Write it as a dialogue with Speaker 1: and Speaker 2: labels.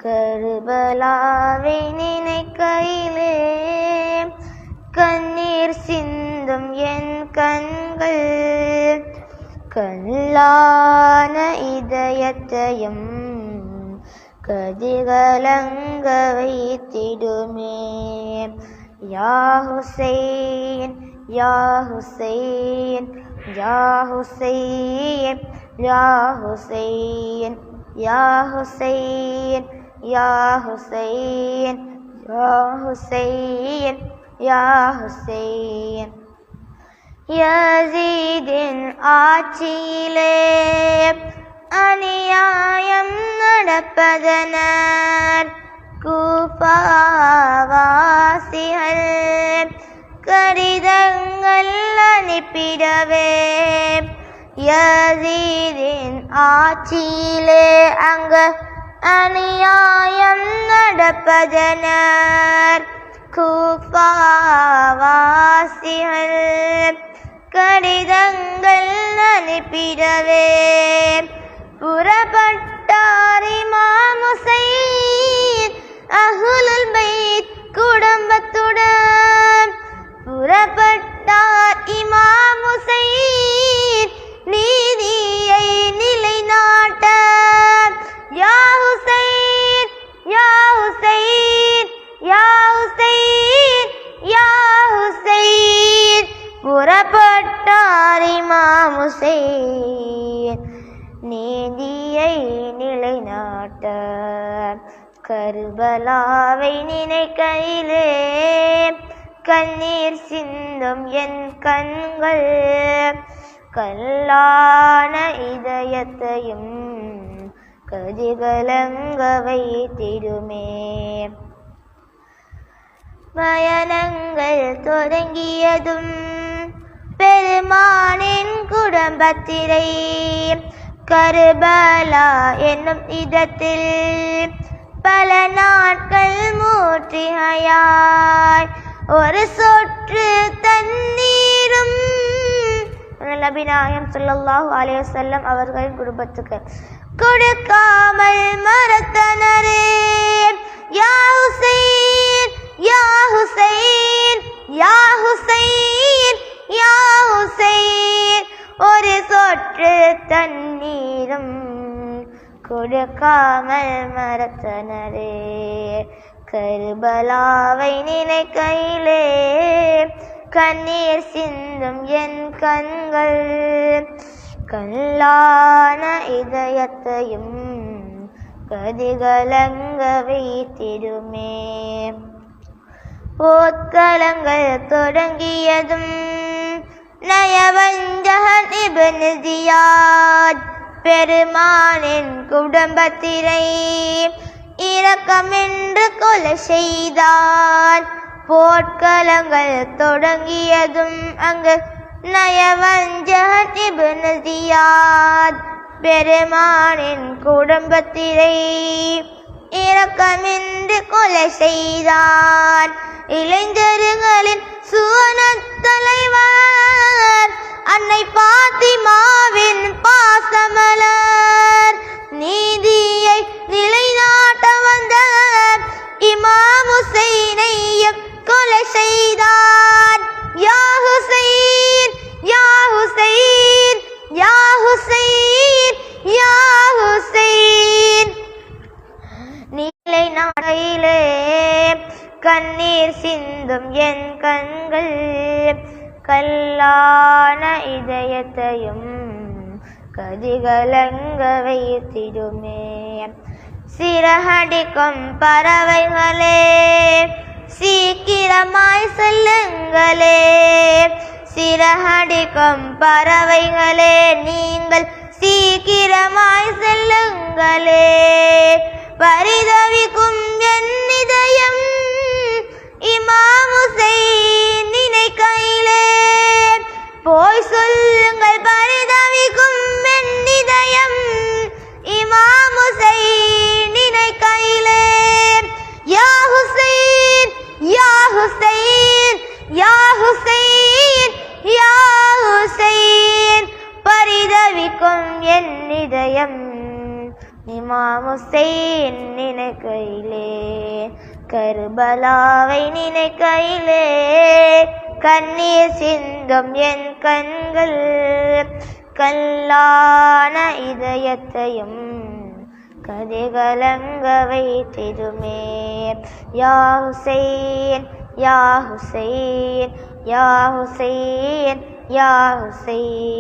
Speaker 1: கருபலாவை நினைக்கையிலே கண்ணீர் சிந்தும் என் கண்கள் கல்லான இதயத்தையும் கதிகலங்க வைத்திடுமே. யா ஹுசைன் யா ஹுசைன் யா ஹுசைன் யா ஹுசைன் யா ஹுசைன் யா ஹுசைன் யா ஹுசைன் யா ஹுசைன். யஸீதின் ஆட்சியிலே அநியாயம் நடப்பதனர் கூஃபாவாசிகள் கடிதங்கள் அனுப்பிடவே. யஸீதின் ஆட்சியிலே அங்கு அநியாயம் நடப்பதனர் கூஃபாவாசிகள் கடிதங்கள் அனுப்பிடவே. புறப்பட்டார் இமாம் ஹுசைன் அஹ்லுல் பைத் குடும்பத்துடன். புறப்பட்டார் இமாம் ஹுசைன் நீதியை நிலைநாட்ட. யா ஹுசைன் யா ஹுசைன் யா ஹுசைன் யா ஹுசைன். புறப்பட்டார் இமாம் ஹுசைன் நீதியை நிலைநாட்ட. கர்பலாவை நினைக்கையிலே கண்ணீர் சிந்தும் என் கண்கள் கல்லான இதயத்தையும் கதிகலங்க வைத்திடுமே. பயணங்கள் தொடங்கியதும் பெருமானின் குடும்பத்திலே கர்பலா என்னும் இடத்தில் பல நாட்கள் மூற்றிகையாய் ஒரு சொற்று தண்ணீரும் நபி நாயகம் ஸல்லல்லாஹு அலைஹி வஸல்லம் அவர்களின் குடும்பத்துக்கு கொடுக்காமல் மறுத்தனரே. யா ஹுசைன் யா ஹுசைன் யா ஹுசைன் யா ஹுசைன். ஒரு சொற்று தண்ணீரும் கொடுக்காமல் மறுத்தனரே. கர்பலாவை நினைக்கையிலே கண்ணீர் சிந்தும் என் கண்கள் கல்லான இதயத்தையும் கதிகலங்க வைத்திடுமே. போர்க்களங்கள் தொடங்கியதும் நயவஞ்சகன் இப்னு ஜியாத் பெருமானின் குடும்பத்தினை இரக்கமென்று கொலை செய்தான். போர்க்களங்கள் தொடங்கியதும் அங்கு நயவஞ்சகன் இப்னு ஜியாத் பெருமானின் குடும்பத்தினை இரக்கமின்றி கொலை செய்தான். இளைஞர்களின் சுவனத் தலைவர் அன்னை பாத்திமாவின் பாசமலர் நீதியை நிலைநாட்ட வந்த இமாம் ஹுசைனையும் கொலை செய்தான். யா ஹுசைன் யா ஹுசைன் யா ஹுசைன் யா ஹுசைன். நிலைநாட்டிலே கண்ணீர் சிந்தும் என் கண்கள் கல்லான இதயத்தையும் கதிகலங்க வைத்திடுமே. சிறகடிக்கும் பறவைகளே சீக்கிரமாய் செல்லுங்களே. சிறகடிக்கும் பறவைகளே நீங்கள் சீக்கிரமாய் செல்லுங்களே. பரிதவிக்கும் என் இதயம் இமாம் ஹுசைன் நினைக்கையிலே போய் சொல்லுங்கள். பரிதவிக்கும் என் இதயம் இமாம் ஹுசைன் நினைக்கையிலே. யா ஹுசைன் யா ஹுசைன் யா ஹுசைன் யா ஹுசைன். பரிதவிக்கும் என் இதயம் இமாம் ஹுசைன் நினைக்கையிலே, கர்பலாவை நினைக்கையிலே கண்ணீர் சிந்தும் என் கண்கள், கல்லான இதயத்தையும் கதிகலங்க வைத்திடுமே. யா ஹுசைன் யா ஹுசைன் யா ஹுசைன் யா ஹுசைன்.